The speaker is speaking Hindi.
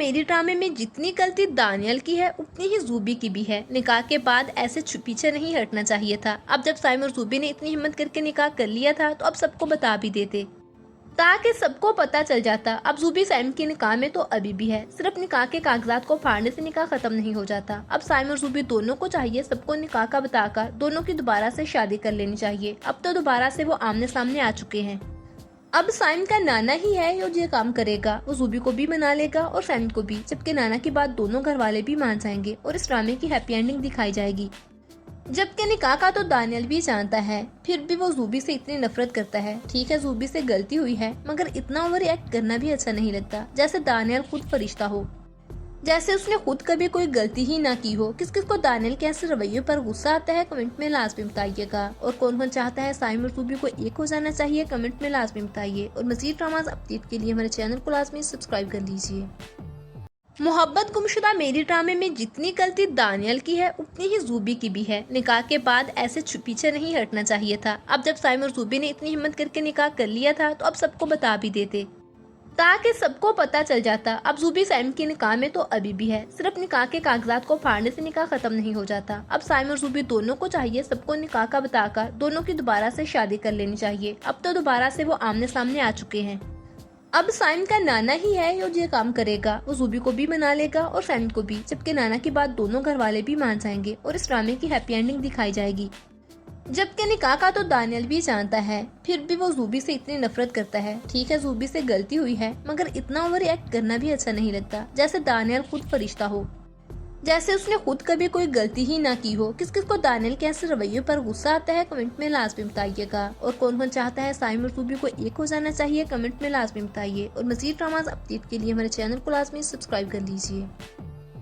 मेरी ड्रामे में जितनी गलती दानियल की है उतनी ही जूबी की भी है। निकाह के बाद ऐसे पीछे नहीं हटना चाहिए था। अब जब साइम और जूबी ने इतनी हिम्मत करके निकाह कर लिया था तो अब सबको बता भी देते ताकि सबको पता चल जाता। अब जूबी साइम की निकाह में तो अभी भी है, सिर्फ निकाह के कागजात को फाड़ने से निकाह खत्म नहीं हो जाता। अब साइम और जूबी दोनों को चाहिए सबको निकाह का बताकर दोनों की दोबारा से शादी कर लेनी चाहिए। अब तो दोबारा से वो आमने सामने आ चुके हैं। अब साइम का नाना ही है जो ये काम करेगा। वो जूबी को भी मना लेगा और साइम को भी, जबकि नाना की बात दोनों घर वाले भी मान जाएंगे और इस ड्रामे की हैप्पी एंडिंग दिखाई जाएगी। जबकि निकाह का तो दानियल भी जानता है, फिर भी वो जूबी से इतनी नफरत करता है। ठीक है, जूबी से गलती हुई है, मगर इतना ओवर एक्ट करना भी अच्छा नहीं लगता। जैसे दानियल खुद फरिश्ता हो, जैसे उसने खुद कभी कोई गलती ही ना की हो। किस किस को दानियल के ऐसे रवैये पर गुस्सा आता है कमेंट में लाजमी बताइएगा। और कौन कौन चाहता है साइम और जूबी को एक हो जाना चाहिए कमेंट में लाजमी बताइए। और मजीद ड्रामास अपडेट के लिए हमारे चैनल को लाजमी सब्सक्राइब कर लीजिए। मोहब्बत गुमशुदा मेरी ड्रामे में जितनी गलती दानियल की है उतनी ही जूबी की भी है। निकाह के बाद ऐसे पीछे नहीं हटना चाहिए था। अब जब साइम और जूबी ने इतनी हिम्मत करके निकाह कर लिया था तो अब सबको बता भी देते ताकि सबको पता चल जाता। अब जूबी साइम की निकाह में तो अभी भी है, सिर्फ निकाह के कागजात को फाड़ने से निकाह खत्म नहीं हो जाता। अब साइम और जूबी दोनों को चाहिए सबको निकाह का बताकर दोनों की दोबारा से शादी कर लेनी चाहिए। अब तो दोबारा से वो आमने सामने आ चुके हैं। अब साइम का नाना ही है जो ये काम करेगा। वो जूबी को भी मना लेगा और साइम को भी, जबकि नाना की बात दोनों घर वाले भी मान जाएंगे और इस ड्रामे की हैप्पी एंडिंग दिखाई जाएगी। जबकि निकाह का तो दानियल भी जानता है, फिर भी वो जूबी से इतनी नफरत करता है। ठीक है, जूबी से गलती हुई है, मगर इतना ओवर एक्ट करना भी अच्छा नहीं लगता। जैसे दानियल खुद फरिश्ता हो, जैसे उसने खुद कभी कोई गलती ही ना की हो। किस किस को दानियल के ऐसे रवैये पर गुस्सा आता है कमेंट में लाजमी बताइएगा। और कौन कौन चाहता है साइम और जूबी को एक हो जाना चाहिए कमेंट में लाजमी बताइए। और मजीद ड्रामास अपडेट के लिए हमारे चैनल को लाजमी सब्सक्राइब कर लीजिए।